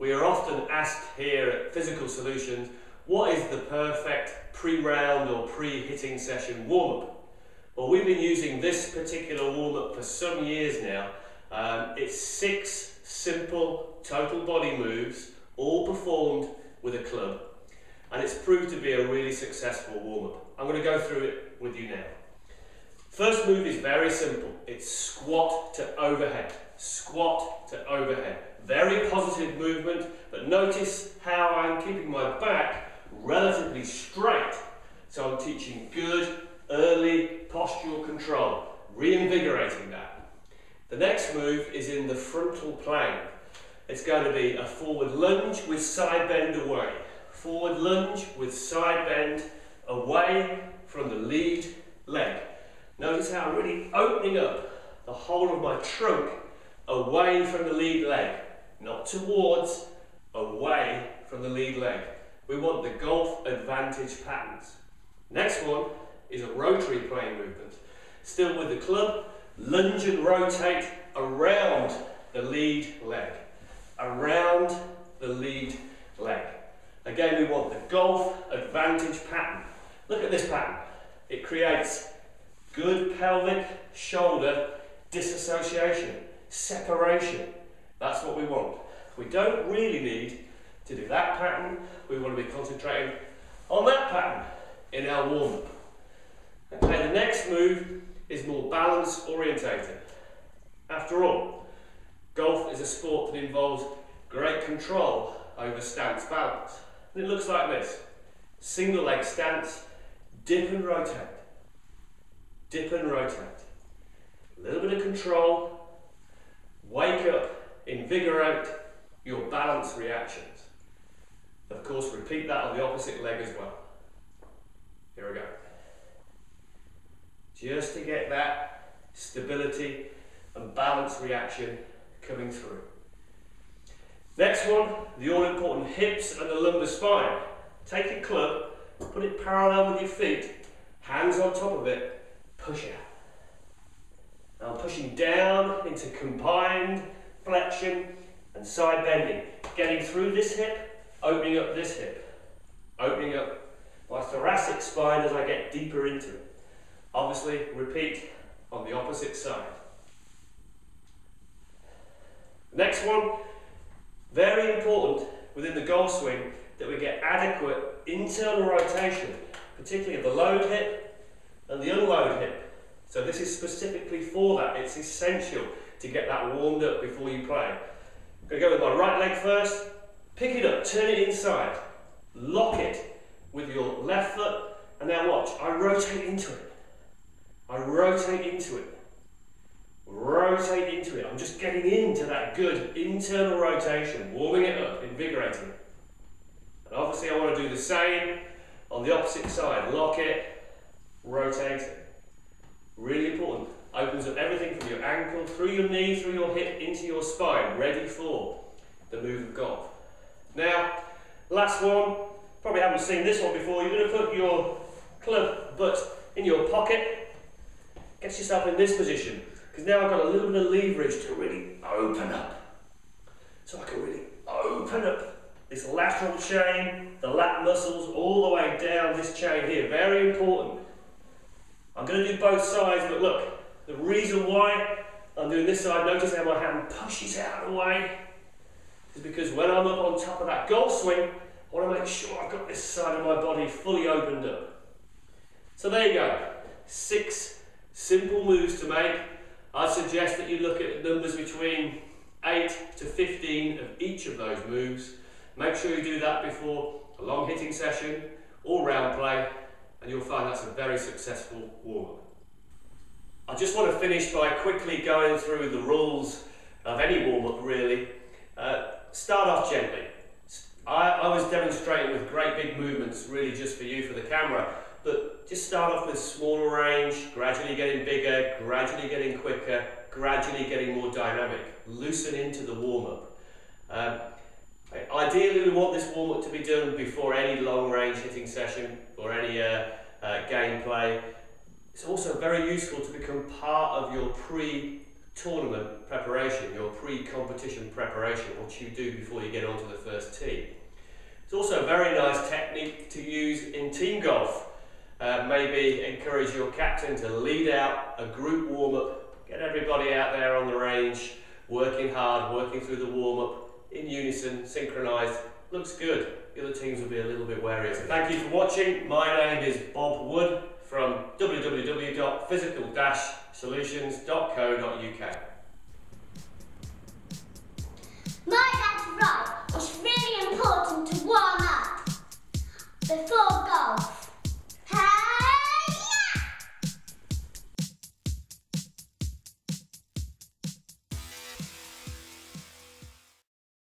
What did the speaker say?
We are often asked here at Physical Solutions, what is the perfect pre-round or pre-hitting session warm-up? Well, we've been using this particular warm-up for some years now. It's 6 simple total body moves, all performed with a club, and it's proved to be a really successful warm-up. I'm going to go through it with you now. First move is very simple. It's squat to overhead. Squat to overhead. Very positive movement, but notice how I'm keeping my back relatively straight. So I'm teaching good early postural control, reinvigorating that. The next move is in the frontal plane. It's going to be a forward lunge with side bend away. Forward lunge with side bend away from the lead leg. Notice how I'm really opening up the whole of my trunk away from the lead leg, not towards, away from the lead leg. We want the golf advantage patterns. Next one is a rotary plane movement. Still with the club, lunge and rotate around the lead leg. Around the lead leg. Again, we want the golf advantage pattern. Look at this pattern. It creates good pelvic shoulder disassociation, separation. That's what we want. We don't really need to do that pattern. We want to be concentrating on that pattern in our warm-up. Okay, the next move is more balance orientated. After all, golf is a sport that involves great control over stance balance. And it looks like this. Single leg stance, dip and rotate. Dip and rotate. A little bit of control. Wake up, invigorate your balance reactions. Of course, repeat that on the opposite leg as well. Here we go. Just to get that stability and balance reaction coming through. Next one, the all-important hips and the lumbar spine. Take your club, put it parallel with your feet, hands on top of it, push out. Now I'm pushing down into combined flexion and side bending. Getting through this hip, opening up this hip. Opening up my thoracic spine as I get deeper into it. Obviously, repeat on the opposite side. Next one, very important within the golf swing that we get adequate internal rotation, particularly of the load hip and the unload hip. So this is specifically for that. It's essential to get that warmed up before you play. I'm going to go with my right leg first. Pick it up, turn it inside. Lock it with your left foot. And now watch, I rotate into it. I rotate into it. Rotate into it. I'm just getting into that good internal rotation, warming it up, invigorating it. And obviously I want to do the same on the opposite side. Lock it, rotate it. Really important. Opens up everything from your ankle, through your knee, through your hip, into your spine, ready for the move of golf. Now, last one. Probably haven't seen this one before. You're going to put your club butt in your pocket. Get yourself in this position. Because now I've got a little bit of leverage to really open up. So I can really open up this lateral chain, the lat muscles, all the way down this chain here. Very important. I'm going to do both sides, but look, the reason why I'm doing this side, notice how my hand pushes out of the way, is because when I'm up on top of that golf swing, I want to make sure I've got this side of my body fully opened up. So there you go. 6 simple moves to make. I suggest that you look at numbers between 8 to 15 of each of those moves. Make sure you do that before a long hitting session or round play, and you'll find that's a very successful warm-up. I just want to finish by quickly going through the rules of any warm-up really. Start off gently. I was demonstrating with great big movements really just for you, for the camera, but just start off with smaller range, gradually getting bigger, gradually getting quicker, gradually getting more dynamic. Loosen into the warm-up. Ideally we want this warm-up to be done before any long range hitting session or any gameplay. It's also very useful to become part of your tournament preparation, your pre-competition preparation, what you do before you get onto the first tee. It's also a very nice technique to use in team golf. Maybe encourage your captain to lead out a group warm-up, get everybody out there on the range, working hard, working through the warm-up, in unison, synchronised. Looks good. The other teams will be a little bit wary. So thank you for watching. My name is Bob Wood from www.physical-solutions.co.uk. My